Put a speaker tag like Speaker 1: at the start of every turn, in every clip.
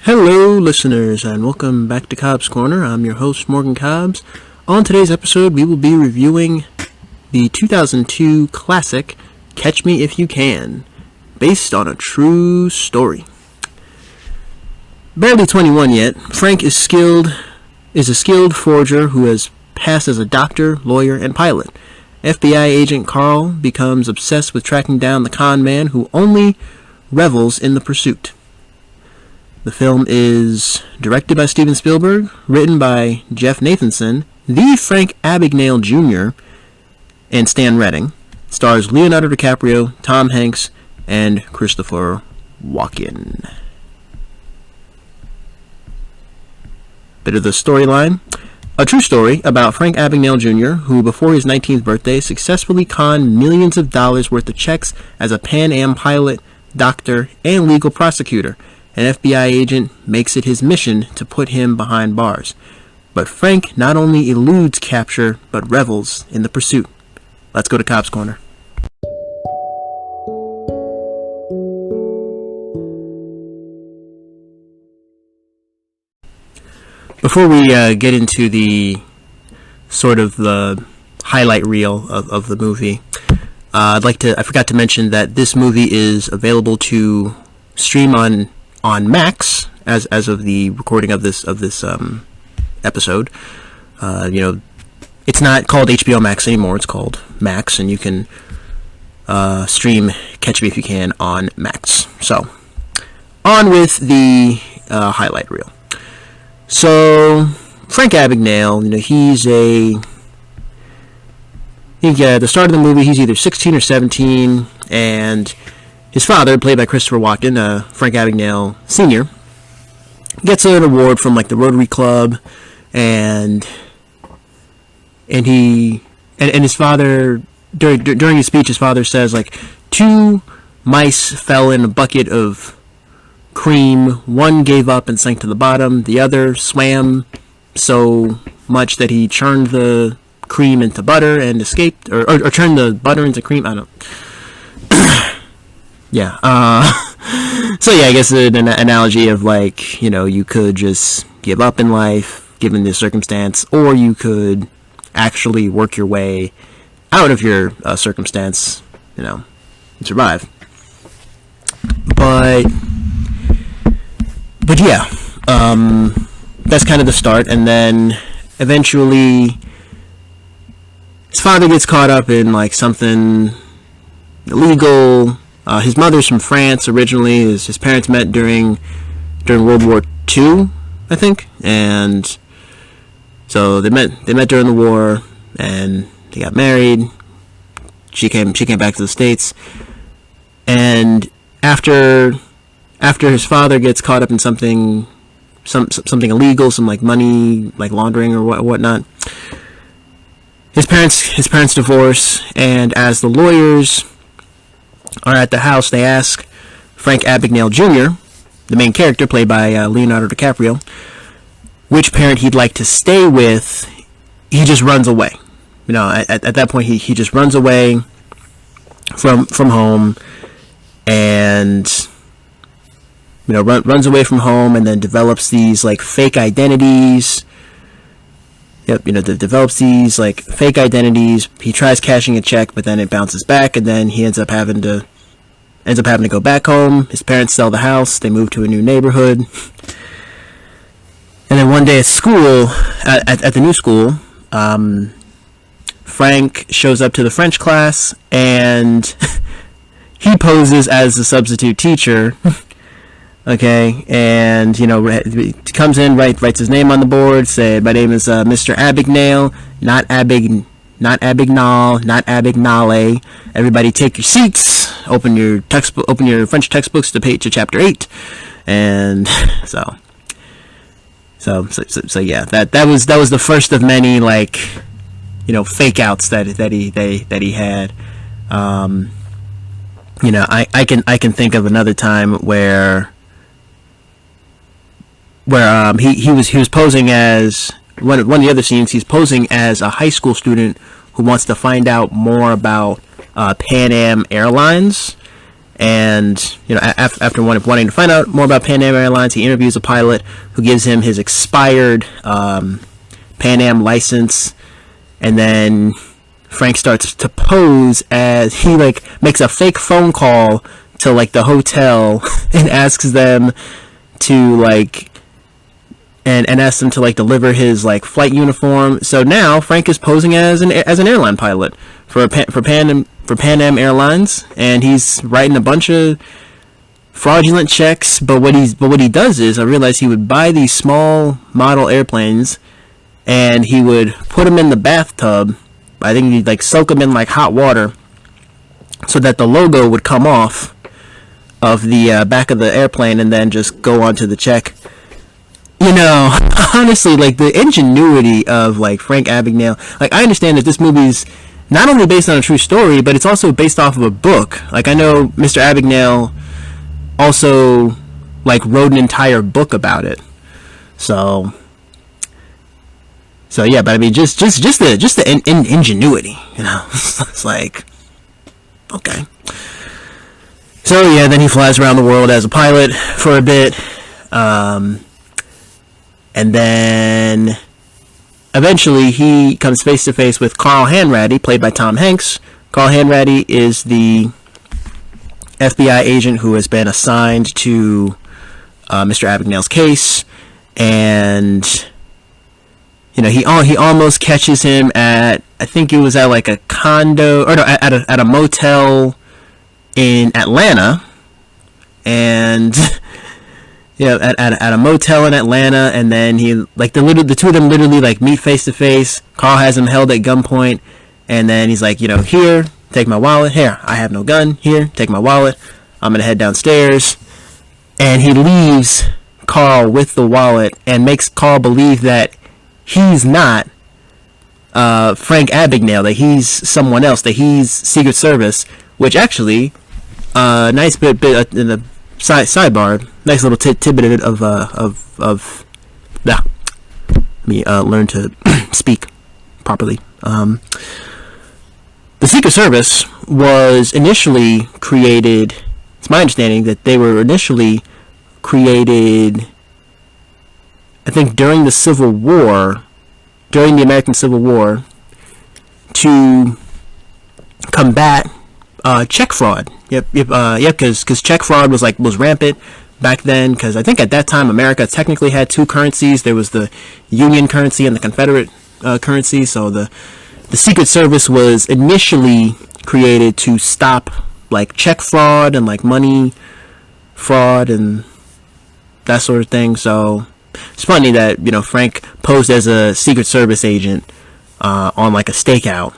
Speaker 1: Hello, listeners, and welcome back to Cobbs Corner. I'm your host, Morgan Cobbs. On today's episode, we will be reviewing the 2002 classic, Catch Me If You Can, based on a true story. Barely 21 yet, Frank is a skilled forger who has passed as a doctor, lawyer, and pilot. FBI agent Carl becomes obsessed with tracking down the con man who only revels in the pursuit. The film is directed by Steven Spielberg, written by Jeff Nathanson, the Frank Abagnale Jr., and Stan Redding. Stars Leonardo DiCaprio, Tom Hanks, and Christopher Walken. Bit of the storyline. A true story about Frank Abagnale Jr., who before his 19th birthday successfully conned millions of dollars worth of checks as a Pan Am pilot, doctor, and legal prosecutor. An FBI agent makes it his mission to put him behind bars. But Frank not only eludes capture, but revels in the pursuit. Let's go to Cobbs Corner. Before we get into the sort of the highlight reel of the movie, I forgot to mention that this movie is available to stream on Max as of the recording of this episode. It's not called HBO Max anymore. It's called Max, and you can stream Catch Me If You Can on Max. So, on with the highlight reel. So, Frank Abagnale, at the start of the movie, he's either 16 or 17, and his father, played by Christopher Walken, Frank Abagnale Sr., gets an award from the Rotary Club, and his father, during his speech, his father says, 2 mice fell in a bucket of cream, one gave up and sank to the bottom, the other swam so much that he churned the cream into butter and escaped, or turned the butter into cream, I don't know. Yeah. So yeah, I guess an analogy of you could just give up in life given the circumstance, or you could actually work your way out of your circumstance, and survive. But yeah, that's kind of the start, and then eventually his father gets caught up in something illegal. His mother's from France originally. His parents met during World War II, I think, and so they met during the war, and they got married. She came back to the States, and after his father gets caught up in something illegal, some money laundering or whatnot, his parents divorce, and as the lawyers are at the house, they ask Frank Abagnale Jr., the main character played by Leonardo DiCaprio, which parent he'd like to stay with. He just runs away. At that point, he just runs away from home, and runs away from home, and then develops these fake identities. Develops these fake identities. He tries cashing a check, but then it bounces back, and then he ends up having to go back home. His parents sell the house. They move to a new neighborhood, and then one day at school, at the new school, Frank shows up to the French class, and he poses as the substitute teacher. Okay, and comes in, writes his name on the board, say, "My name is Mr. Abagnale, not Abagnale, not Abagnale. Everybody take your seats. Open your French textbooks to page to chapter 8." And so yeah, that was the first of many fake outs that he had. I can think of another time where he was posing as one of the other scenes. He's posing as a high school student who wants to find out more about Pan Am Airlines, And after wanting to find out more about Pan Am Airlines, he interviews a pilot who gives him his expired Pan Am license, and then Frank starts to pose as he makes a fake phone call to the hotel and asks them to and asks them to deliver his flight uniform. So now Frank is posing as an airline pilot for Pan Am Airlines, and he's writing a bunch of fraudulent checks. But what he does is, I realized he would buy these small model airplanes, and he would put them in the bathtub. I think he'd soak them in hot water, so that the logo would come off of the back of the airplane, and then just go onto the check. Honestly, the ingenuity of Frank Abagnale. I understand that this movie's not only based on a true story, but it's also based off of a book. I know Mr. Abagnale also wrote an entire book about it. So yeah, but I mean, just the ingenuity, it's okay. So yeah, then he flies around the world as a pilot for a bit, and then eventually he comes face to face with Carl Hanratty, played by Tom Hanks. Carl Hanratty is the FBI agent who has been assigned to Mr. Abagnale's case, and he almost catches him at, I think it was at a condo, or no, at a motel in Atlanta, and at a motel in Atlanta, and then he the two of them literally meet face to face. Carl has him held at gunpoint, and then he's here, take my wallet. Here, I have no gun. Here, take my wallet. I'm gonna head downstairs, and he leaves Carl with the wallet and makes Carl believe that he's not Frank Abagnale, that he's someone else, that he's Secret Service, which actually, nice bit in the sidebar, nice little tidbit of let me learn to speak properly. The Secret Service was initially created, it's my understanding that they were initially created, I think, during the Civil War, during the American Civil War, to combat check fraud. Because check fraud was rampant back then. Because I think at that time America technically had two currencies. There was the Union currency and the Confederate currency. So the Secret Service was initially created to stop check fraud and money fraud and that sort of thing. So it's funny that Frank posed as a Secret Service agent on a stakeout.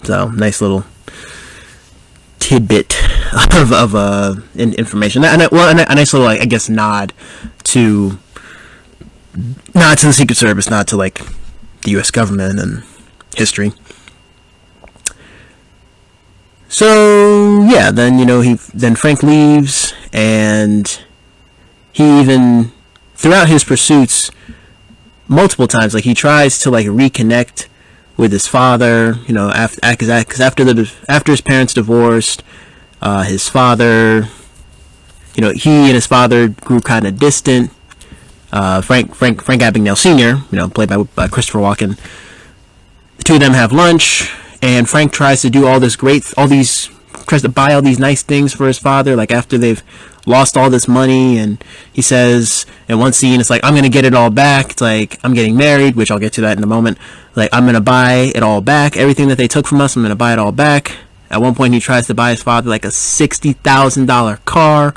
Speaker 1: So nice little tidbit of information, and a nice little I guess nod to the Secret Service, not to the U.S. government and history. So yeah, then Frank leaves, and he even, throughout his pursuits, multiple times he tries to reconnect with his father, because after his parents divorced, his father, he and his father grew kind of distant. Frank Abagnale Sr., played by Christopher Walken. The two of them have lunch, and Frank tries to do tries to buy all these nice things for his father, after they've lost all this money, and he says in one scene, it's I'm gonna get it all back. It's I'm getting married, which I'll get to that in a moment. I'm gonna buy it all back. Everything that they took from us, I'm gonna buy it all back. At one point, he tries to buy his father a $60,000 car,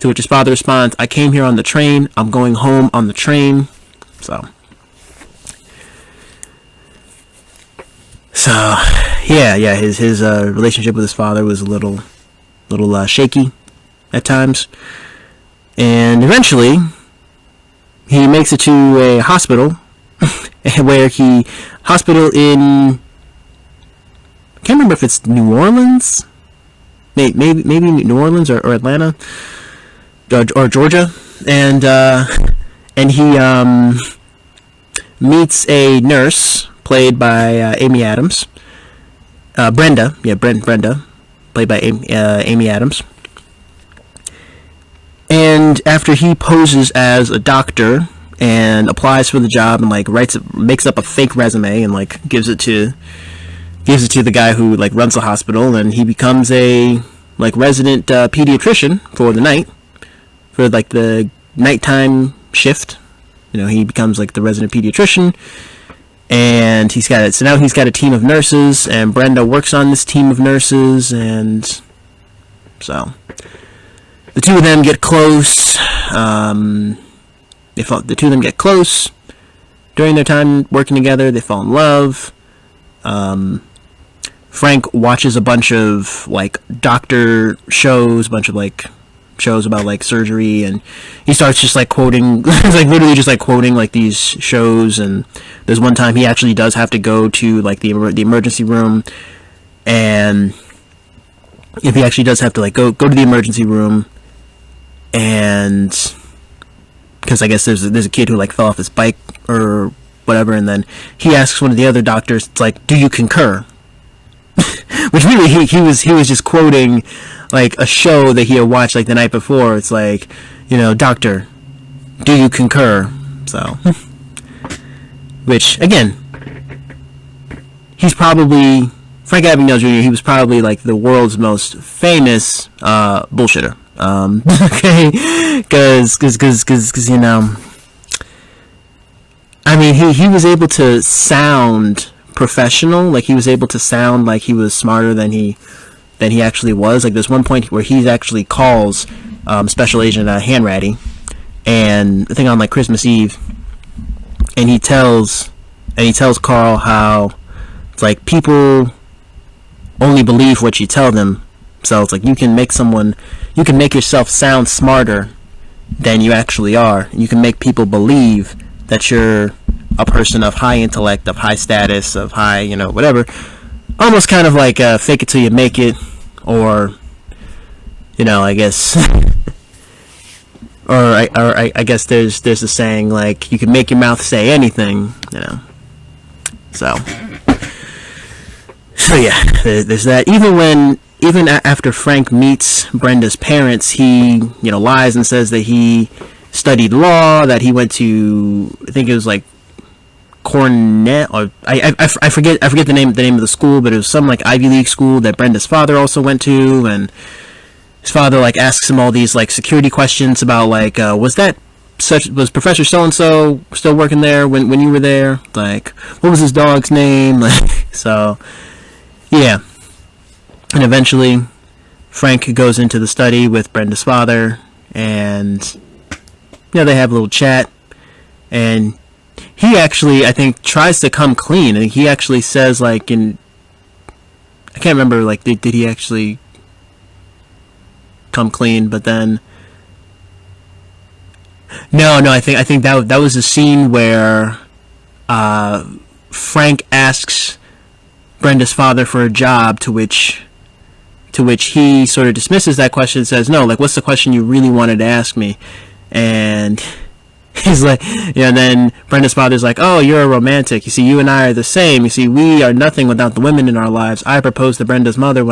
Speaker 1: to which his father responds, "I came here on the train. I'm going home on the train." So yeah, his relationship with his father was a little shaky at times, and eventually he makes it to a hospital where hospital in, I can't remember if it's New Orleans, maybe New Orleans or Atlanta or Georgia, and he meets a nurse played by Amy Adams, Brenda, played by Amy Adams. And after he poses as a doctor and applies for the job and like makes up a fake resume and like gives it to the guy who like runs the hospital, and he becomes a like resident pediatrician for the night, for like the nighttime shift. He becomes like the resident pediatrician, and now he's got a team of nurses, and Brenda works on this team of nurses, and so the two of them get close. The two of them get close during their time working together. They fall in love. Frank watches a bunch of like doctor shows, a bunch of like shows about like surgery, and he starts just like quoting, like literally just like quoting like these shows. And there's one time he actually does have to go to like the emergency room, and if he actually does have to like go to the emergency room, and because I guess there's a kid who like fell off his bike or whatever, and then he asks one of the other doctors, it's like, do you concur? Which really he was just quoting like a show that he had watched like the night before. It's like, doctor, do you concur? So which again, he's probably Frank Abagnale Jr. He was probably like the world's most famous bullshitter. Okay, because I mean he was able to sound professional, like he was able to sound like he was smarter than he actually was. Like there's one point where he actually calls Special Agent Hanratty, and I think on like Christmas Eve, and he tells Carl how it's like people only believe what you tell them. So it's like you can make yourself sound smarter than you actually are. You can make people believe that you're a person of high intellect, of high status, of high, whatever. Almost kind of like fake it till you make it, or, I guess, or I guess there's a saying like you can make your mouth say anything, So yeah, there's that. Even after Frank meets Brenda's parents, he lies and says that he studied law, that he went to, I think it was like Cornell, or I forget the name of the school, but it was some like Ivy League school that Brenda's father also went to, and his father like asks him all these like security questions about like was Professor so and so still working there when you were there, like what was his dog's name, like, so yeah. And eventually Frank goes into the study with Brenda's father, and they have a little chat, and he actually, I think, tries to come clean. I think he actually says, like, I can't remember, like, did he actually come clean? But then, no, I think that was a scene where Frank asks Brenda's father for a job, to which he sort of dismisses that question and says, no, like, what's the question you really wanted to ask me? And he's like, and then Brenda's father's like, oh, you're a romantic. You see, you and I are the same. You see, we are nothing without the women in our lives. I proposed to Brenda's mother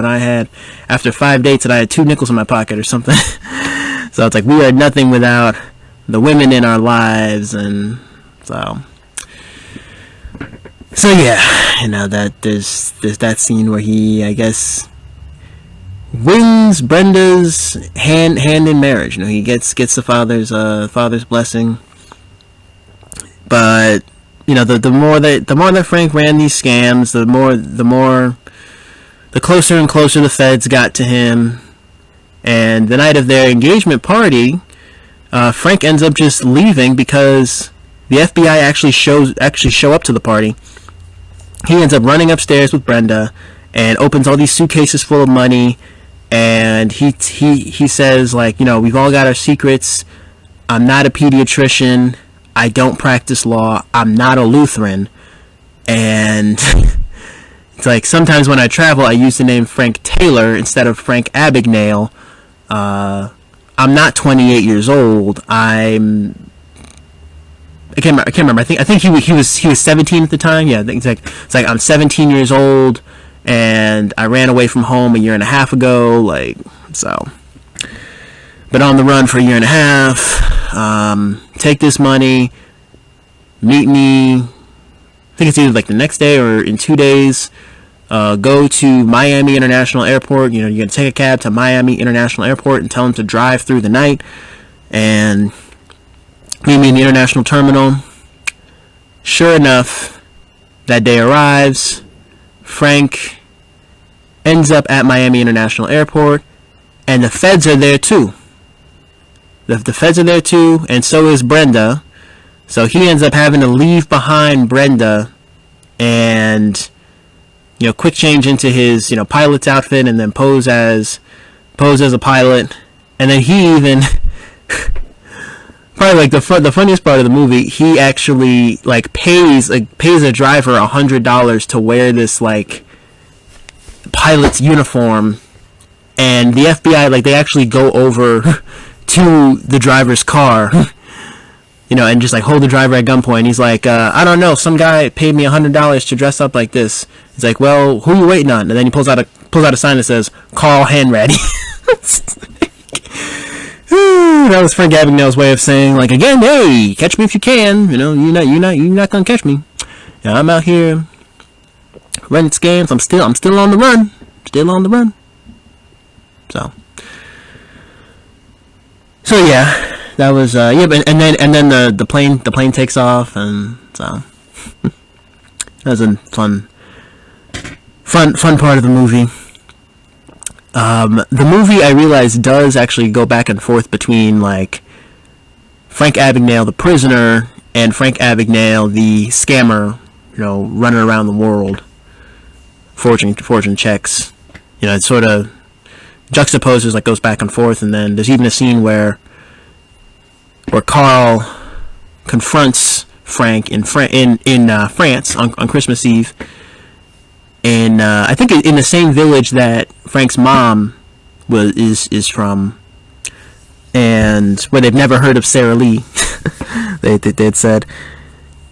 Speaker 1: after 5 dates, and I had 2 nickels in my pocket or something. So it's like, we are nothing without the women in our lives. And so yeah, that there's that scene where he, I guess, wins Brenda's hand in marriage. He gets the father's blessing. But the more that Frank ran these scams, the closer and closer the feds got to him. And the night of their engagement party, Frank ends up just leaving because the FBI actually show up to the party. He ends up running upstairs with Brenda and opens all these suitcases full of money. And he says, like, we've all got our secrets. I'm not a pediatrician. I don't practice law. I'm not a Lutheran. And it's like, sometimes when I travel, I use the name Frank Taylor instead of Frank Abagnale. I'm not 28 years old. I can't remember. I think he was 17 at the time. Yeah, it's like I'm 17 years old, and I ran away from home a year and a half ago, like, so. Been on the run for a year and a half. Take this money, meet me, I think it's either like the next day or in 2 days. Go to Miami International Airport. You're going to take a cab to Miami International Airport and tell them to drive through the night and meet me in the international terminal. Sure enough, that day arrives. Frank ends up at Miami International Airport, and the feds are there too. The feds are there too, and so is Brenda. So he ends up having to leave behind Brenda and, quick change into his, pilot's outfit and then pose as a pilot. And then he even, probably like the funniest part of the movie, he actually like pays a driver $100 to wear this like pilot's uniform. And the FBI, like, they actually go over to the driver's car, and just like hold the driver at gunpoint. He's like, I don't know, some guy paid me $100 to dress up like this. He's like, well, who are you waiting on? And then he pulls out a sign that says, "Call Hanratty." That was Frank Abagnale's way of saying, like, again, hey, catch me if you can. You're not gonna catch me. I'm out here running scams. I'm still on the run. Still on the run. So yeah, that was but and then the plane takes off, and so that was a fun part of the movie. The movie, I realized, does actually go back and forth between like Frank Abagnale the prisoner and Frank Abagnale the scammer, running around the world forging checks. It sort of juxtaposes, like, goes back and forth. And then there's even a scene where Carl confronts Frank in France on Christmas Eve, and I think in the same village that Frank's mom is from, and where they've never heard of Sarah Lee. they had said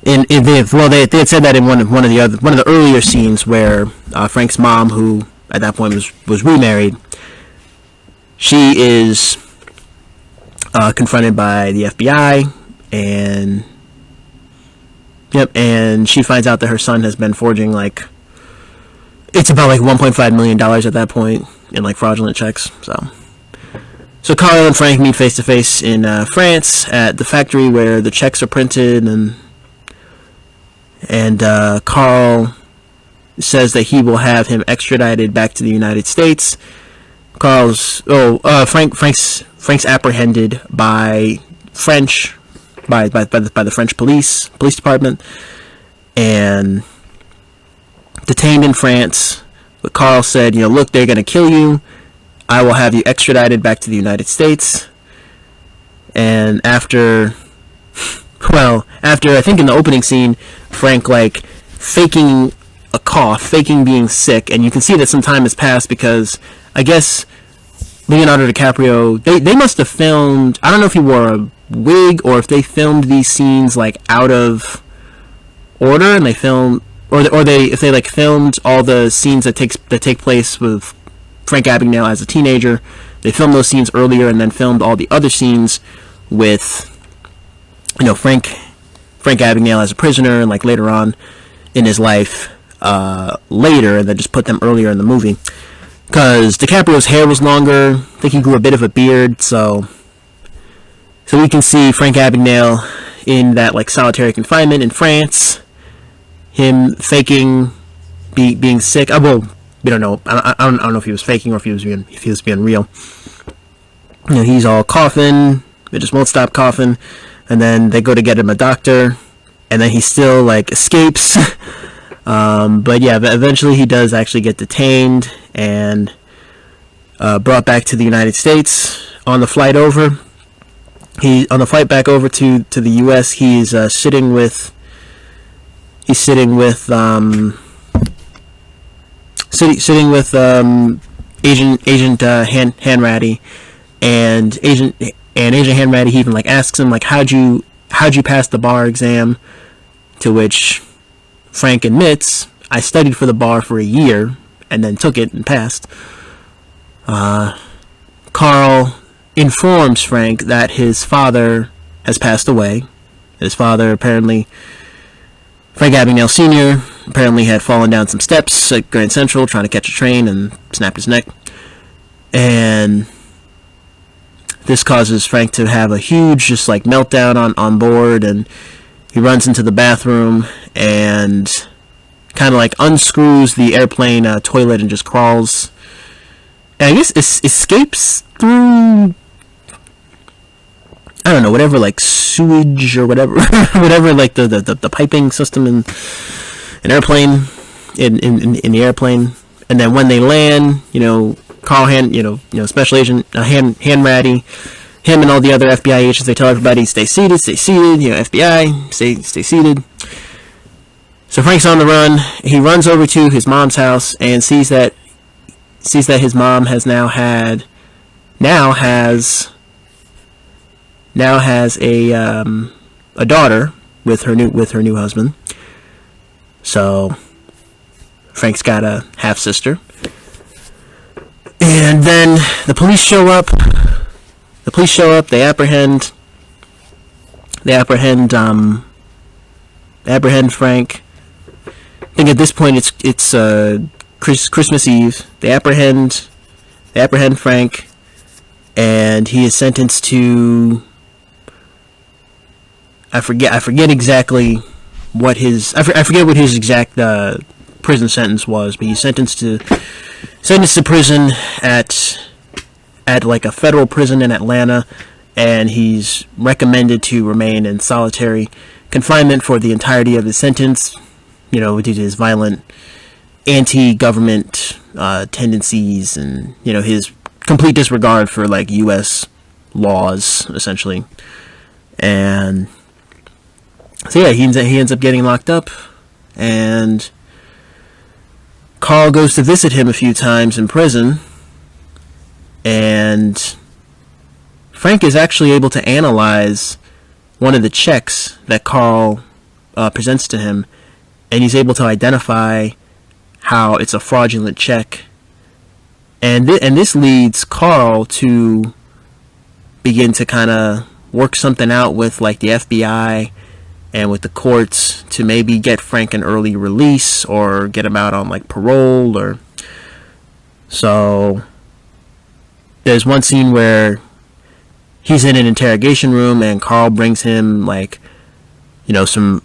Speaker 1: they had said that in one of the earlier scenes where Frank's mom, who at that point was remarried, she is confronted by the FBI, and she finds out that her son has been forging, like, it's about like $1.5 million at that point in like fraudulent checks. So Carl and Frank meet face to face in France at the factory where the checks are printed, and Carl says that he will have him extradited back to the United States. Frank's apprehended by the French police department and detained in France. But Carl said, look, they're going to kill you. I will have you extradited back to the United States. And after I think in the opening scene, Frank, like, faking a cough, faking being sick, and you can see that some time has passed because I guess Leonardo DiCaprio, they must have filmed, I don't know if he wore a wig or if they filmed these scenes like out of order, and they filmed if they like filmed all the scenes that take place with Frank Abagnale as a teenager. They filmed those scenes earlier and then filmed all the other scenes with Frank Abagnale as a prisoner, and like later on in his life later, and then just put them earlier in the movie. Because DiCaprio's hair was longer. I think he grew a bit of a beard, so we can see Frank Abagnale in that like solitary confinement in France, him faking being sick. Well, we don't know. I don't know if he was faking or if he was being real. He's all coughing. It just won't stop coughing, and then they go to get him a doctor, and then he still like escapes. But eventually he does actually get detained and brought back to the United States. On the flight back over to the U.S., he's sitting with Agent Hanratty, and Agent Hanratty, he even like asks him like, how'd you pass the bar exam? To which Frank admits, I studied for the bar for a year and then took it and passed. Carl informs Frank that his father has passed away. His father, apparently, Frank Abagnale Sr., apparently had fallen down some steps at Grand Central trying to catch a train and snapped his neck. And this causes Frank to have a huge just like meltdown on board, and he runs into the bathroom and kind of like unscrews the airplane toilet and just crawls. And I guess escapes through, I don't know, whatever, like sewage or whatever, whatever, like the piping system in an airplane, in the airplane. And then when they land, Carl Special Agent Hanratty, him and all the other FBI agents, they tell everybody stay seated, FBI, stay seated. So Frank's on the run. He runs over to his mom's house and sees that his mom has now has a daughter with her new husband. So Frank's got a half sister. And then the police show up. They apprehend Frank. I think at this point it's Christmas Eve. They apprehend Frank, and he is sentenced to, I forget exactly what his exact prison sentence was, but he's sentenced to prison at like a federal prison in Atlanta, and he's recommended to remain in solitary confinement for the entirety of his sentence, due to his violent anti-government tendencies and, his complete disregard for like U.S. laws, essentially. And so yeah, he ends up getting locked up, and Carl goes to visit him a few times in prison, and Frank is actually able to analyze one of the checks that Carl presents to him, and he's able to identify how it's a fraudulent check. And this leads Carl to begin to kind of work something out with like the FBI and with the courts to maybe get Frank an early release or get him out on like parole. Or so there's one scene where he's in an interrogation room and Carl brings him like some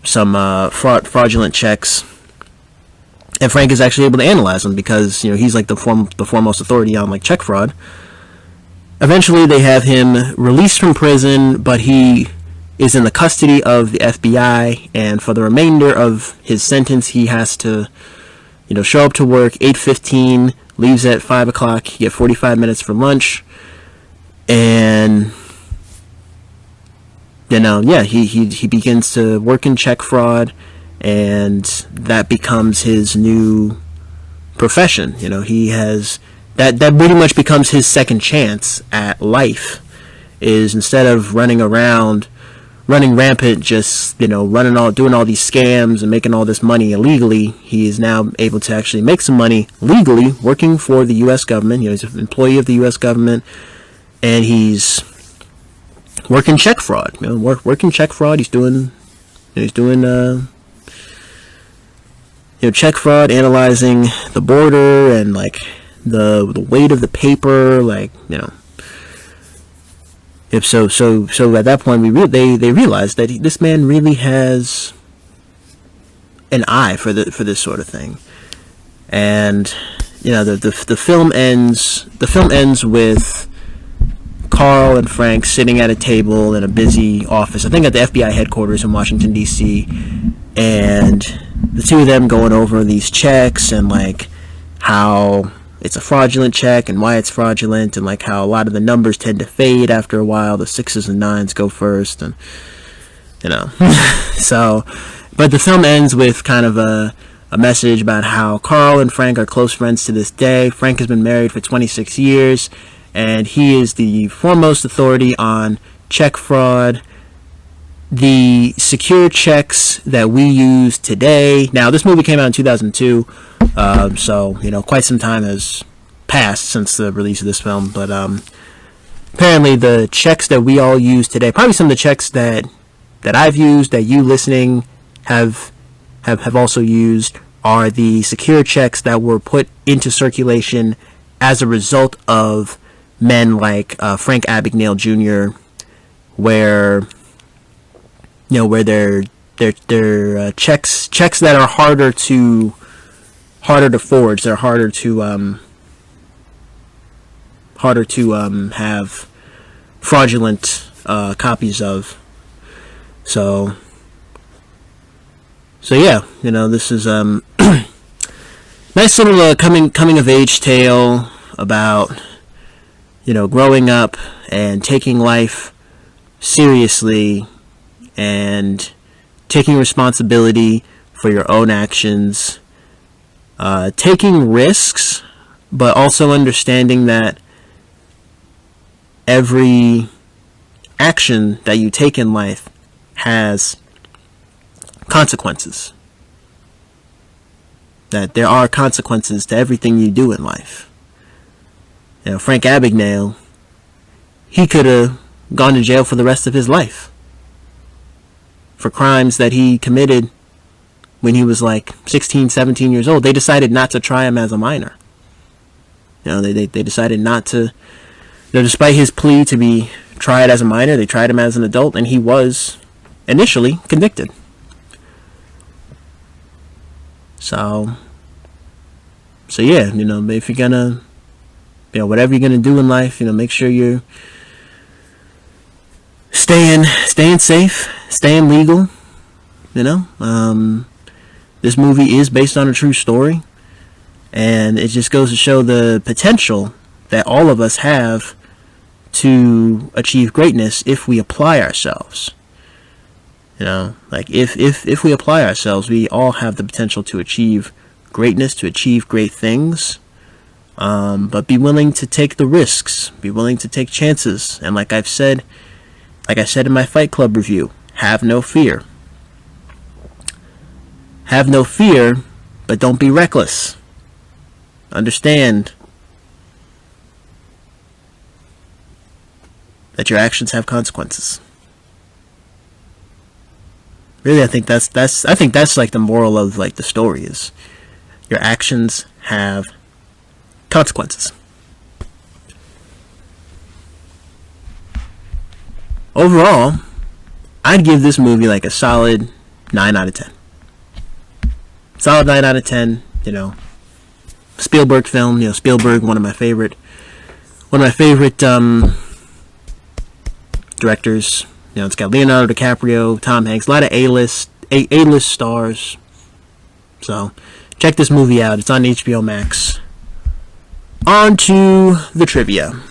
Speaker 1: fraudulent checks, and Frank is actually able to analyze them because he's like the foremost authority on like check fraud. Eventually they have him released from prison, but he is in the custody of the FBI, and for the remainder of his sentence he has to show up to work 8:15, leaves at 5 o'clock. You get 45 minutes for lunch, and he begins to work in check fraud, and that becomes his new profession. He has that pretty much becomes his second chance at life, is instead of running rampant, just doing all these scams and making all this money illegally, he is now able to actually make some money legally working for the U.S. government. He's an employee of the U.S. government, and he's working check fraud. Working check fraud. He's doing check fraud, analyzing the border and like the weight of the paper, If so at that point they realized that this man really has an eye for this sort of thing. And the film ends with Carl and Frank sitting at a table in a busy office, I think at the FBI headquarters in Washington D.C., and the two of them going over these checks and like how it's a fraudulent check and why it's fraudulent, and like how a lot of the numbers tend to fade after a while. The 6s and 9s go first, and so, but the film ends with kind of a message about how Carl and Frank are close friends to this day. Frank has been married for 26 years, and he is the foremost authority on check fraud the secure checks that we use today. Now, this movie came out in 2002, so quite some time has passed since the release of this film. But apparently, the checks that we all use today, probably some of the checks that I've used, that you listening have also used, are the secure checks that were put into circulation as a result of men like Frank Abagnale Jr., where they're checks that are harder to forge. They're harder to have fraudulent copies of. So yeah, this is nice little coming of age tale about growing up and taking life seriously and taking responsibility for your own actions, taking risks, but also understanding that every action that you take in life has consequences. That there are consequences to everything you do in life. Frank Abagnale, he could have gone to jail for the rest of his life for crimes that he committed when he was like 16, 17 years old. They decided not to try him as a minor. They decided not to, despite his plea to be tried as a minor, they tried him as an adult, and he was initially convicted. So yeah, if you're gonna, whatever you're gonna do in life, make sure you're staying safe, staying legal. This movie is based on a true story, and it just goes to show the potential that all of us have to achieve greatness if we apply ourselves. Like if we apply ourselves, we all have the potential to achieve greatness, to achieve great things. But be willing to take the risks, be willing to take chances, and like I said in my Fight Club review, have no fear. Have no fear, but don't be reckless. Understand that your actions have consequences. Really, I think that's like the moral of like the story is your actions have consequences. Overall, I'd give this movie like a solid 9 out of 10. Solid 9 out of 10, Spielberg film, Spielberg, one of my favorite directors. It's got Leonardo DiCaprio, Tom Hanks, a lot of A-list stars. So, check this movie out. It's on HBO Max. On to the trivia.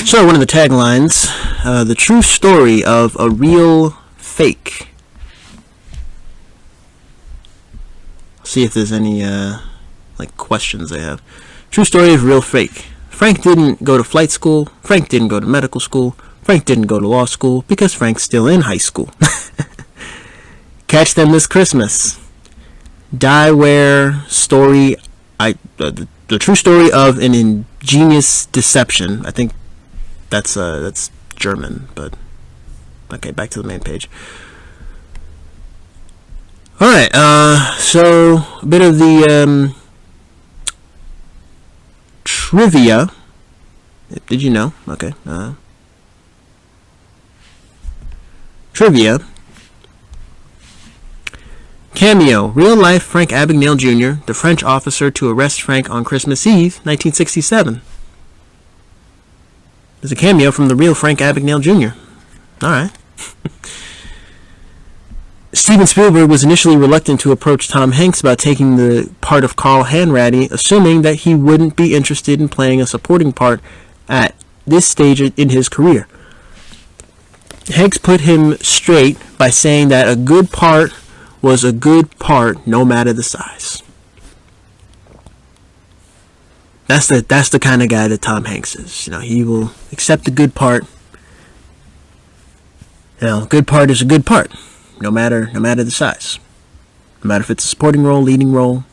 Speaker 1: So, one of the taglines, the true story of a real fake. See if there's any questions they have. True story of real fake. Frank didn't go to flight school. Frank didn't go to medical school. Frank didn't go to law school because Frank's still in high school. Catch them this Christmas. Dieware story. The true story of an ingenious deception. I think that's German, but okay. Back to the main page. All right, so a bit of the trivia. Did you know? Okay. Trivia. Cameo. Real life Frank Abagnale Jr., the French officer to arrest Frank on Christmas Eve, 1967. There's a cameo from the real Frank Abagnale Jr. All right. Steven Spielberg was initially reluctant to approach Tom Hanks about taking the part of Carl Hanratty, assuming that he wouldn't be interested in playing a supporting part at this stage in his career. Hanks put him straight by saying that a good part was a good part no matter the size. That's the kind of guy that Tom Hanks is. He will accept the good part. Good part is a good part, no matter the size, no matter if it's a supporting role, leading role.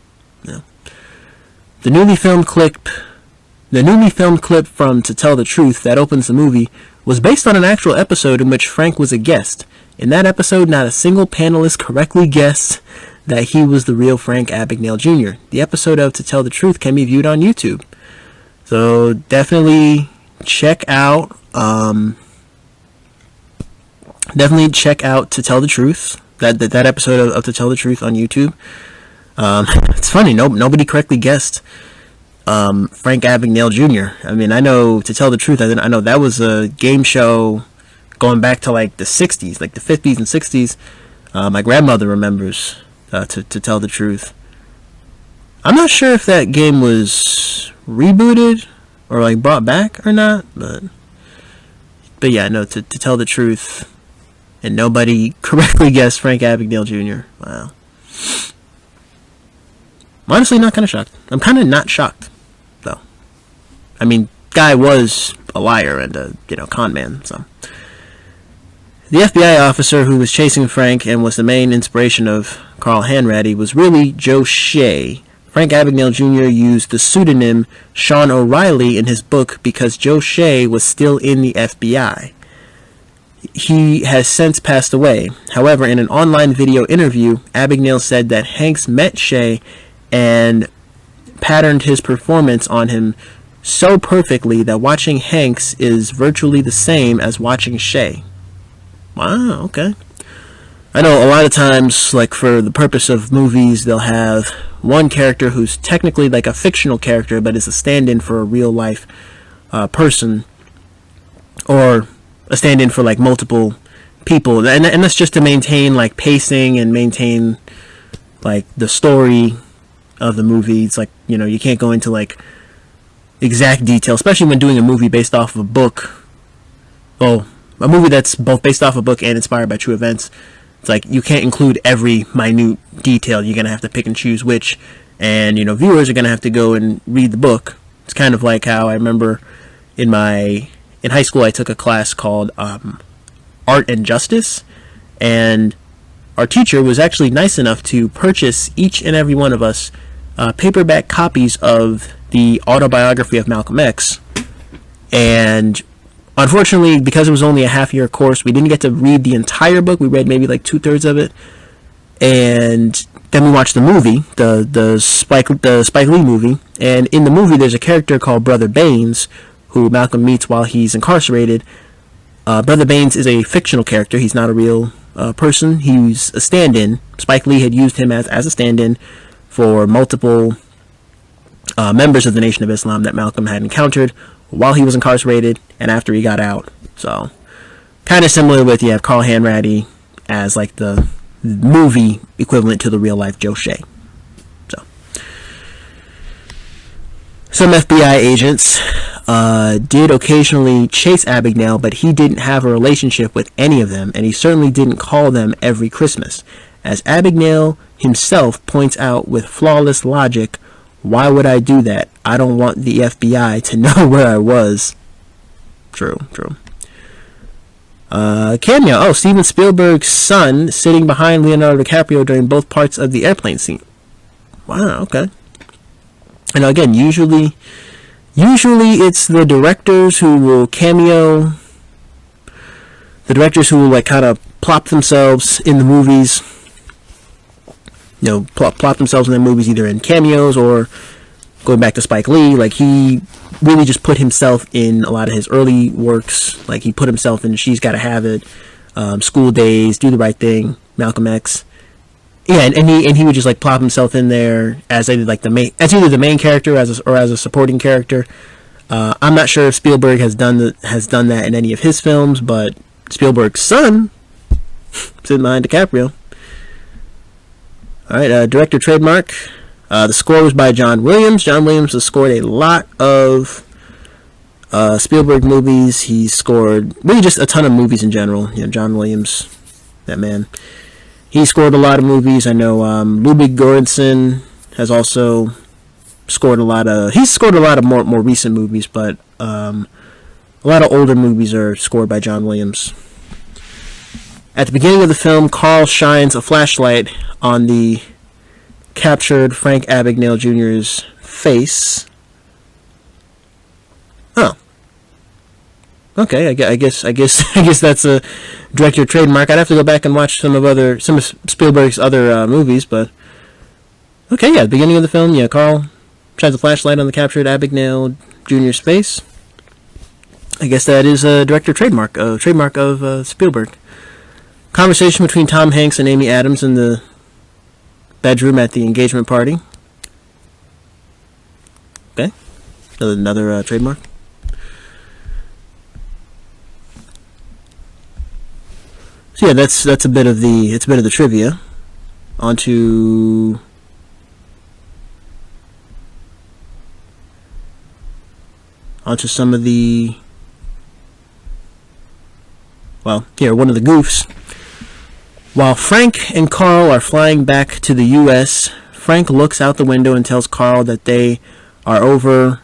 Speaker 1: The newly filmed clip from To Tell the Truth that opens the movie was based on an actual episode in which Frank was a guest. In that episode, not a single panelist correctly guessed that he was the real Frank Abagnale Jr. The episode of To Tell the Truth can be viewed on YouTube. So definitely check out To Tell the Truth. That episode of To Tell the Truth on YouTube. It's funny, nobody correctly guessed Frank Abagnale Jr. I mean, I know, to tell the truth, I know that was a game show going back to like the 60s, like the 50s and 60s. My grandmother remembers, to tell the truth. I'm not sure if that game was rebooted or like brought back or not, but yeah, no, to tell the truth, and nobody correctly guessed Frank Abagnale Jr. Wow. I'm honestly not kind of shocked. I'm kind of not shocked, though. I mean, guy was a liar and a, con man, so. The FBI officer who was chasing Frank and was the main inspiration of Carl Hanratty was really Joe Shea. Frank Abagnale Jr. used the pseudonym Sean O'Reilly in his book because Joe Shea was still in the FBI. He has since passed away. However, in an online video interview, Abagnale said that Hanks met Shea and patterned his performance on him so perfectly that watching Hanks is virtually the same as watching Shea. Wow, okay. I know a lot of times, like for the purpose of movies, they'll have one character who's technically like a fictional character, but is a stand-in for a real life person, or a stand-in for like multiple people, and that's just to maintain like pacing and maintain like the story of the movie. It's like, you can't go into like exact detail, especially when doing a movie based off of a book. Well, a movie that's both based off a book and inspired by true events. It's like you can't include every minute detail. You're gonna have to pick and choose which, and viewers are gonna have to go and read the book. It's kind of like how I remember in high school I took a class called Art and Justice, and our teacher was actually nice enough to purchase each and every one of us paperback copies of the autobiography of Malcolm X. And unfortunately, because it was only a half-year course, we didn't get to read the entire book. We read maybe like 2/3 of it, and then we watched the movie, the Spike Lee movie. And in the movie, there's a character called Brother Baines, who Malcolm meets while he's incarcerated. Brother Baines is a fictional character. He's not a real person. He's a stand-in. Spike Lee had used him as a stand-in for multiple members of the Nation of Islam that Malcolm had encountered while he was incarcerated and after he got out. So, kind of similar with, you have Carl Hanratty as like the movie equivalent to the real-life Joe Shea. So, some FBI agents did occasionally chase Abagnale, but he didn't have a relationship with any of them, and he certainly didn't call them every Christmas. As Abagnale himself points out with flawless logic, why would I do that? I don't want the FBI to know where I was. True. Cameo. Oh, Steven Spielberg's son sitting behind Leonardo DiCaprio during both parts of the airplane scene. Wow, okay. And again, usually it's the directors who will cameo, the directors who will like kind of plop themselves in the movies, plop themselves in their movies either in cameos or going back to Spike Lee, like he really just put himself in a lot of his early works. Like he put himself in She's Gotta Have It, School Days, Do the Right Thing, Malcolm X. Yeah, and he would just like plop himself in there as either like either the main character or as a supporting character. I'm not sure if Spielberg has done that in any of his films, but Spielberg's son sitting behind DiCaprio. All right, director trademark. The score was by John Williams. John Williams has scored a lot of Spielberg movies. He scored really just a ton of movies in general. John Williams, that man. He scored a lot of movies. I know Ludwig Göransson has also scored a lot of more recent movies, but a lot of older movies are scored by John Williams. At the beginning of the film, Carl shines a flashlight on the captured Frank Abagnale Jr.'s face. Oh. Okay, I guess that's a director trademark. I'd have to go back and watch some of Spielberg's other movies, but okay, yeah, beginning of the film, yeah, Carl shines a flashlight on the captured Abagnale Jr.'s face. I guess that is a director trademark of Spielberg. Conversation between Tom Hanks and Amy Adams in the bedroom at the engagement party. Okay, another trademark. So yeah, that's a bit of the trivia. Onto some of the, well, here, one of the goofs. While Frank and Carl are flying back to the U.S., Frank looks out the window and tells Carl that they are over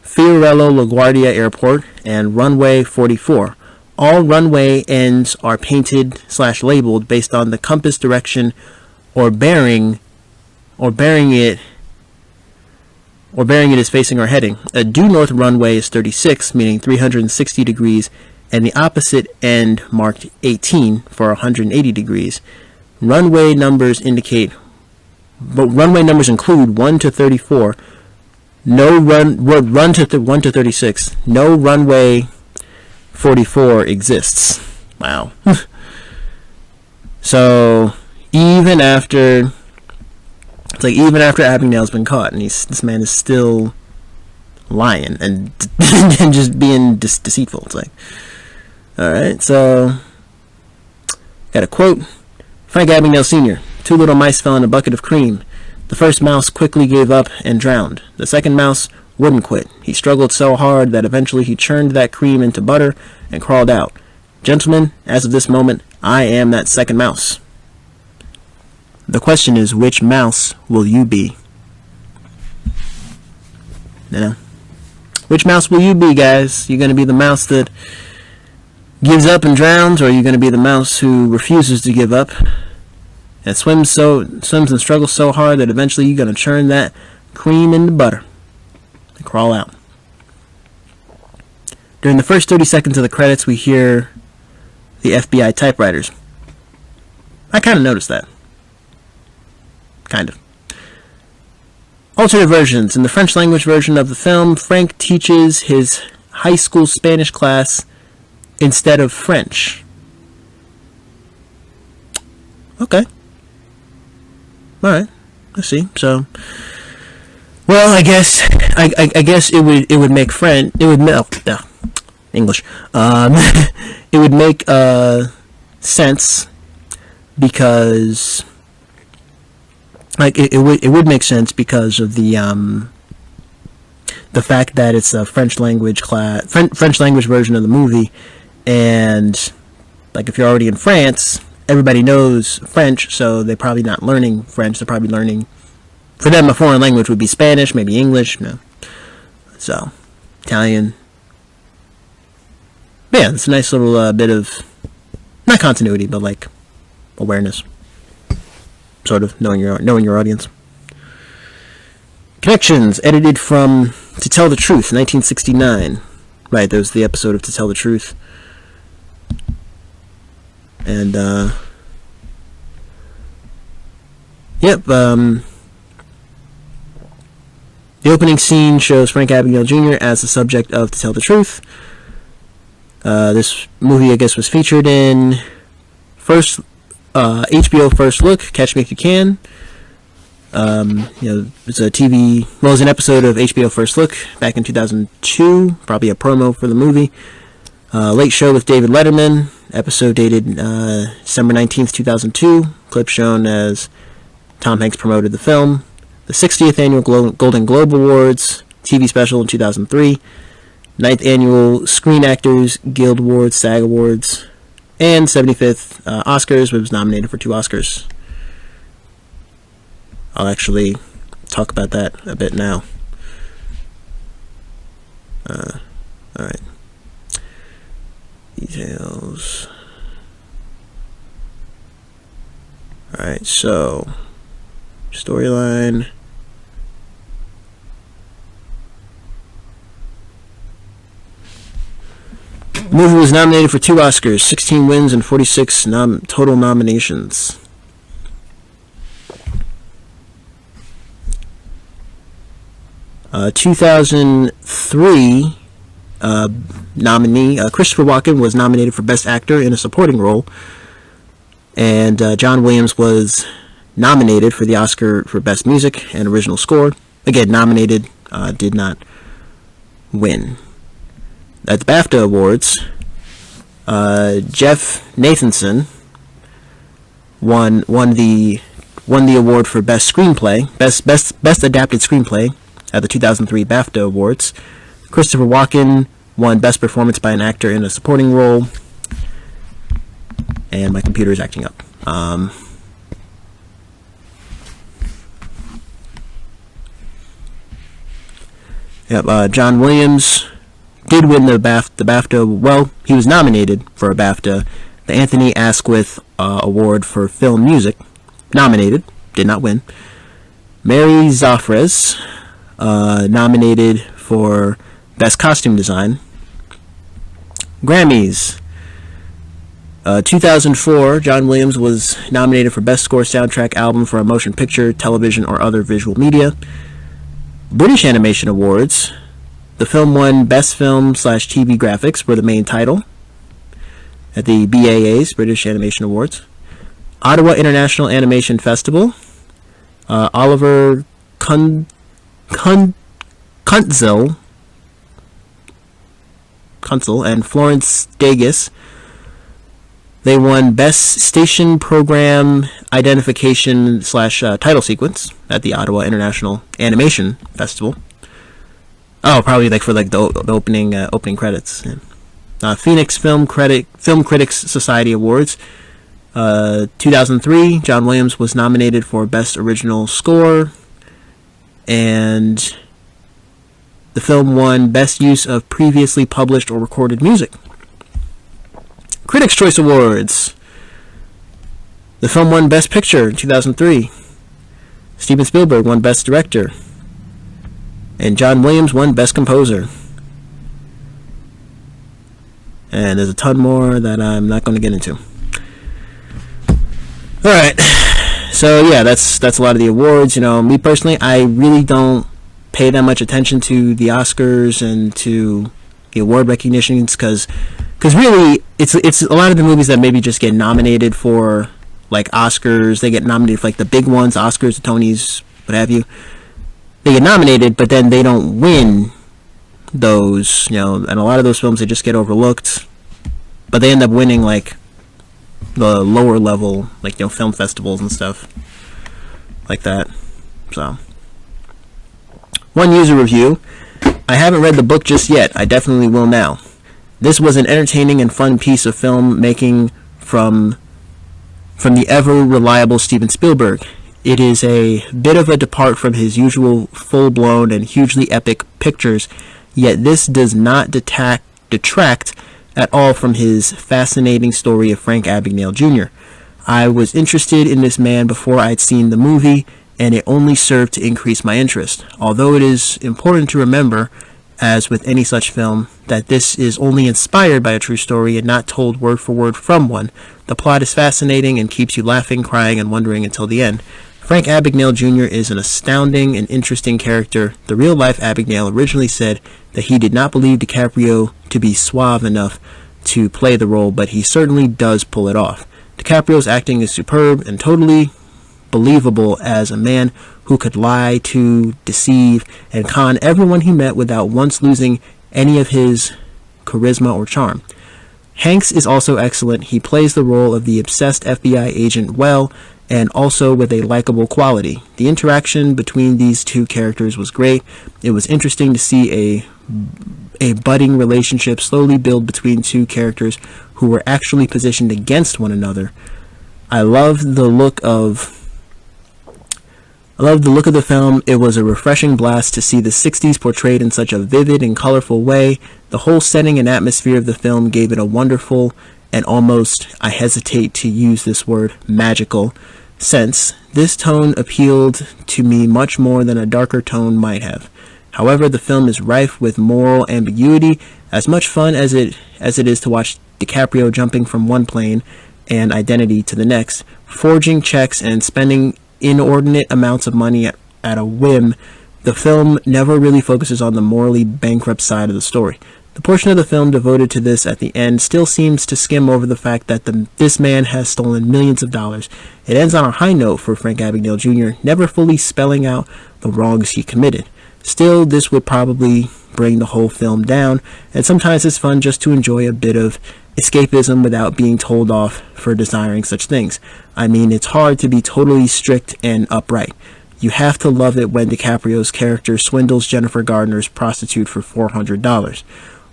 Speaker 1: Fiorello LaGuardia Airport and runway 44. All runway ends are painted/labeled based on the compass direction or bearing it is facing or heading. A due north runway is 36, meaning 360 degrees, and the opposite end marked 18 for 180 degrees. Runway numbers include 1 to 34. Run to 1 to 36. No runway 44 exists. Wow. So even after Abagnale's been caught, and this man is still lying and and just being deceitful. It's like, all right. So got a quote. Frank Abagnale Sr. 2 little mice fell in a bucket of cream. The first mouse quickly gave up and drowned. The second mouse wouldn't quit. He struggled so hard that eventually he churned that cream into butter and crawled out. Gentlemen, as of this moment, I am that second mouse. The question is, which mouse will you be? You know? Which mouse will you be, guys? You going to be the mouse that gives up and drowns, or are you going to be the mouse who refuses to give up and swims and struggles so hard that eventually you're going to churn that cream into butter and crawl out? During the first 30 seconds of the credits, we hear the FBI typewriters. I kind of noticed that. Kind of. Alternate versions. In the French language version of the film, Frank teaches his high school Spanish class instead of French. Okay. Alright. Let's see. So, well, I guess it would make English. It would make sense because, like, it would make sense because of the fact that it's a French language version of the movie, and like if you're already in France, everybody knows French, so they're probably not learning French. They're probably learning, for them, a foreign language would be Spanish, maybe English, so Italian. But yeah, it's a nice little bit of, not continuity, but like awareness, sort of knowing your audience. Connections, edited from To Tell the Truth, 1969. Right, there was the episode of To Tell the Truth. And, the opening scene shows Frank Abagnale Jr. as the subject of To Tell the Truth. This movie, I guess, was featured in HBO First Look, Catch Me If You Can. It's a it was an episode of HBO First Look back in 2002, probably a promo for the movie. Late Show with David Letterman, episode dated December 19th, 2002. Clip shown as Tom Hanks promoted the film. The 60th Annual Golden Globe Awards, TV special in 2003. 9th Annual Screen Actors Guild Awards, SAG Awards. And 75th Oscars, which was nominated for 2 Oscars. I'll actually talk about that a bit now. Alright. Details. Alright, so storyline. The movie was nominated for 2 Oscars, 16 wins, and 46 total nominations. Uh, 2003 nominee Christopher Walken was nominated for Best Actor in a Supporting Role, and John Williams was nominated for the Oscar for Best Music and Original Score. Again, nominated, did not win. At the BAFTA Awards, Jeff Nathanson won the award for Best Screenplay, best adapted screenplay at the 2003 BAFTA Awards. Christopher Walken won Best Performance by an Actor in a Supporting Role. And my computer is acting up. John Williams did win the BAFTA. Well, he was nominated for a BAFTA, the Anthony Asquith Award for Film Music. Nominated, did not win. Mary Zafres, nominated for Best Costume Design. Grammys. 2004, John Williams was nominated for Best Score Soundtrack Album for a Motion Picture, Television, or Other Visual Media. British Animation Awards. The film won Best Film/TV Graphics for the main title at the BAA's, British Animation Awards. Ottawa International Animation Festival. Oliver Kuntzel and Florence Dagus. They won Best Station Program Identification / Title Sequence at the Ottawa International Animation Festival. Oh, probably for the opening credits. Yeah. Phoenix Film Critics Society Awards. 2003, John Williams was nominated for Best Original Score, and the film won Best Use of Previously Published or Recorded Music. Critics' Choice Awards. The film won Best Picture in 2003. Steven Spielberg won Best Director, and John Williams won Best Composer. And there's a ton more that I'm not going to get into. Alright, so yeah, that's a lot of the awards. Me personally, I really don't pay that much attention to the Oscars and to the award recognitions, because really, it's a lot of the movies that maybe just get nominated for, Oscars. They get nominated for, the big ones, Oscars, the Tonys, what have you. They get nominated, but then they don't win those, and a lot of those films, they just get overlooked, but they end up winning, the lower level, film festivals and stuff like that. So, one user review. I haven't read the book just yet. I definitely will now. This was an entertaining and fun piece of film making from the ever-reliable Steven Spielberg. It is a bit of a depart from his usual full-blown and hugely epic pictures, yet this does not detract at all from his fascinating story of Frank Abagnale Jr. I was interested in this man before I'd seen the movie, and it only served to increase my interest. Although it is important to remember, as with any such film, that this is only inspired by a true story and not told word for word from one, the plot is fascinating and keeps you laughing, crying, and wondering until the end. Frank Abagnale Jr. is an astounding and interesting character. The real-life Abagnale originally said that he did not believe DiCaprio to be suave enough to play the role, but he certainly does pull it off. DiCaprio's acting is superb and totally believable as a man who could lie to, deceive, and con everyone he met without once losing any of his charisma or charm. Hanks is also excellent. He plays the role of the obsessed FBI agent well, and also with a likable quality. The interaction between these two characters was great. It was interesting to see a budding relationship slowly build between two characters who were actually positioned against one another. I love the look of I loved the look of the film. It was a refreshing blast to see the 60s portrayed in such a vivid and colorful way. The whole setting and atmosphere of the film gave it a wonderful and almost, I hesitate to use this word, magical sense. This tone appealed to me much more than a darker tone might have. However, the film is rife with moral ambiguity. As much fun as it is to watch DiCaprio jumping from one plane and identity to the next, forging checks and spending inordinate amounts of money at a whim, the film never really focuses on the morally bankrupt side of the story. The portion of the film devoted to this at the end still seems to skim over the fact that this man has stolen millions of dollars. It ends on a high note for Frank Abagnale Jr., never fully spelling out the wrongs he committed. Still, this would probably bring the whole film down, and sometimes it's fun just to enjoy a bit of escapism without being told off for desiring such things. I mean, it's hard to be totally strict and upright. You have to love it when DiCaprio's character swindles Jennifer Gardner's prostitute for $400.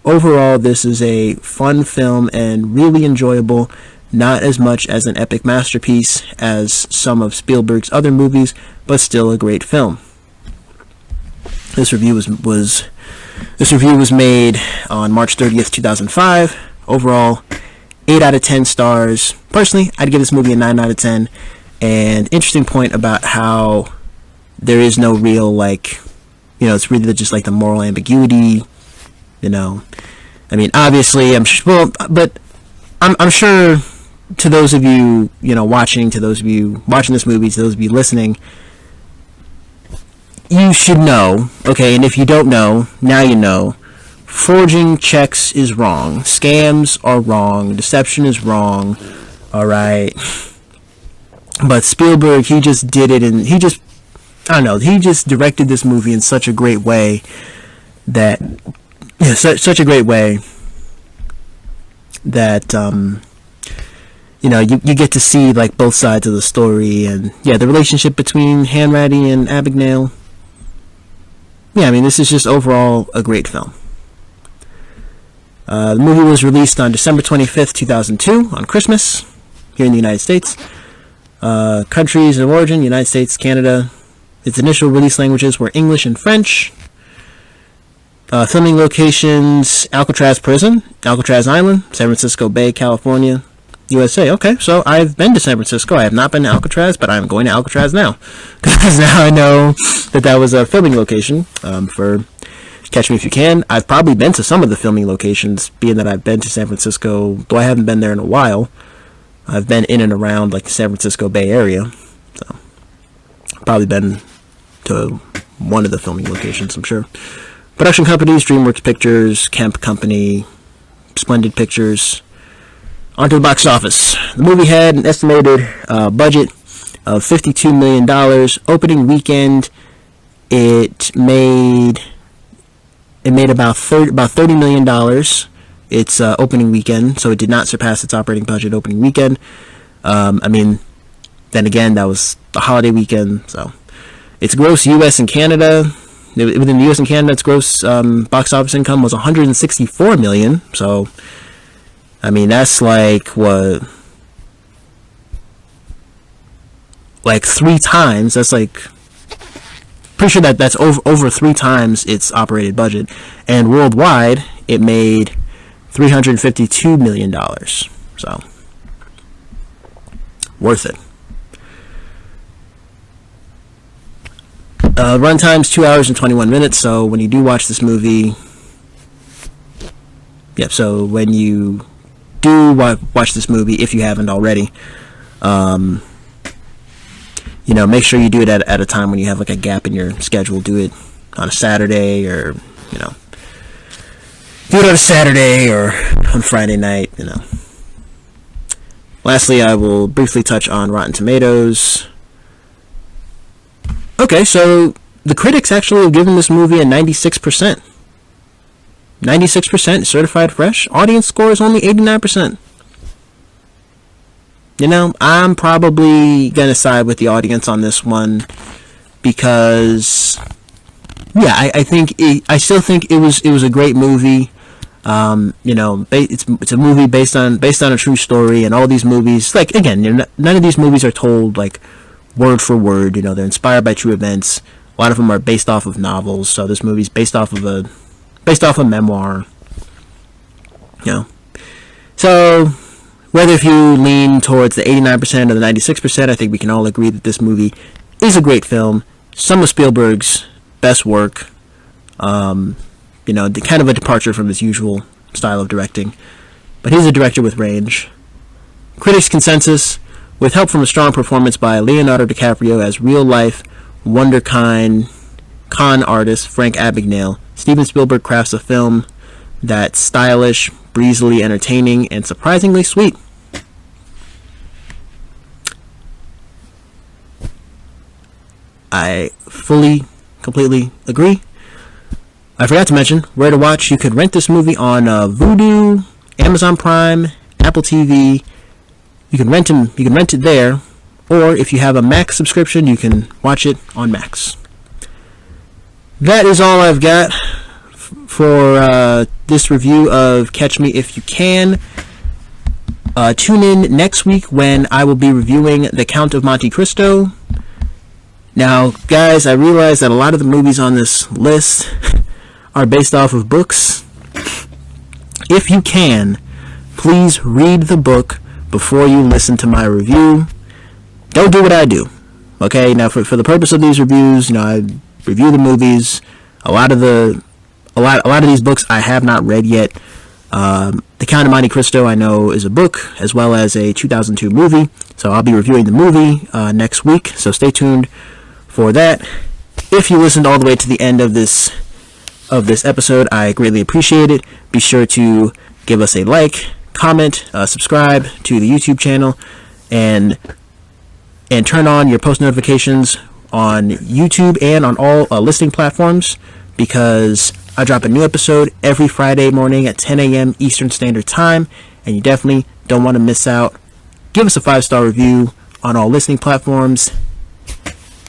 Speaker 1: Overall, this is a fun film and really enjoyable, not as much as an epic masterpiece as some of Spielberg's other movies, but still a great film. This review was made on March 30th, 2005. Overall, 8 out of 10 stars. Personally, I'd give this movie a 9 out of 10. And interesting point about how there is no real, it's really just like the moral ambiguity, I mean, obviously, I'm sure to those of you, watching, to those of you watching this movie, to those of you listening, you should know, okay, and if you don't know, now you know, forging checks is wrong, scams are wrong, deception is wrong, alright, but Spielberg, he just did it, and he just directed this movie in such a great way that, such a great way that, you get to see, both sides of the story, and, the relationship between Hanratty and Abagnale. This is just overall a great film. The movie was released on December 25th, 2002, on Christmas, here in the United States. Countries of origin, United States, Canada. Its initial release languages were English and French. Filming locations, Alcatraz Prison, Alcatraz Island, San Francisco Bay, California, USA. Okay, so I've been to San Francisco. I have not been to Alcatraz, but I'm going to Alcatraz now. Because now I know that was a filming location for Catch Me If You Can. I've probably been to some of the filming locations, being that I've been to San Francisco, though I haven't been there in a while. I've been in and around, the San Francisco Bay Area. So, probably been to one of the filming locations, I'm sure. Production companies, DreamWorks Pictures, Kemp Company, Splendid Pictures. Onto the box office. The movie had an estimated budget of $52 million. Opening weekend, it made about $30 million. Its opening weekend, so it did not surpass its operating budget opening weekend. Then again, that was the holiday weekend, so its gross U.S. and Canada, within the U.S. and Canada, its gross box office income was $164 million. So, that's what, 3 times. That's pretty sure that's over 3 times its operated budget. And worldwide, it made $352 million. So, worth it. Runtime's 2 hours and 21 minutes. So when you do watch this movie, so when you do watch this movie, if you haven't already, make sure you do it at a time when you have a gap in your schedule. Do it on a Saturday, or do it on a Saturday or on Friday night. Lastly, I will briefly touch on Rotten Tomatoes. Okay, so the critics actually have given this movie a 96%. 96% certified fresh. Audience score is only 89%. I'm probably gonna side with the audience on this one because, I still think it was a great movie. It's a movie based on a true story, and all these movies, again, none of these movies are told word for word. You know, they're inspired by true events. A lot of them are based off of novels. So this movie's based off a memoir. You know, so whether if you lean towards the 89% or the 96%, I think we can all agree that this movie is a great film. Some of Spielberg's best work. You know, kind of a departure from his usual style of directing. But he's a director with range. Critics' consensus, with help from a strong performance by Leonardo DiCaprio as real-life, wonderkind con artist Frank Abagnale, Steven Spielberg crafts a film that's stylish, breezily entertaining, and surprisingly sweet. I fully, completely agree. I forgot to mention where to watch. You could rent this movie on Vudu, Amazon Prime, Apple TV. You can rent it there, or if you have a Max subscription, you can watch it on Max. That is all I've got for this review of Catch Me If You Can. Tune in next week when I will be reviewing The Count of Monte Cristo. Now, guys, I realize that a lot of the movies on this list are based off of books. If you can, please read the book before you listen to my review. Don't do what I do. Okay, now for the purpose of these reviews, you know, I review the movies. A lot of these books I have not read yet. The Count of Monte Cristo I know is a book as well as a 2002 movie. So I'll be reviewing the movie next week. So stay tuned for that. If you listened all the way to the end of this episode, I greatly appreciate it. Be sure to give us a like, comment, subscribe to the YouTube channel, and turn on your post notifications on YouTube and on all listening platforms, because I drop a new episode every Friday morning at 10 a.m. Eastern Standard Time, and you definitely don't want to miss out. Give us a 5-star review on all listening platforms.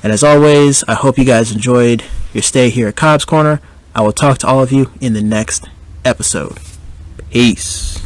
Speaker 1: And as always, I hope you guys enjoyed your stay here at Cobbs Corner. I will talk to all of you in the next episode. Peace.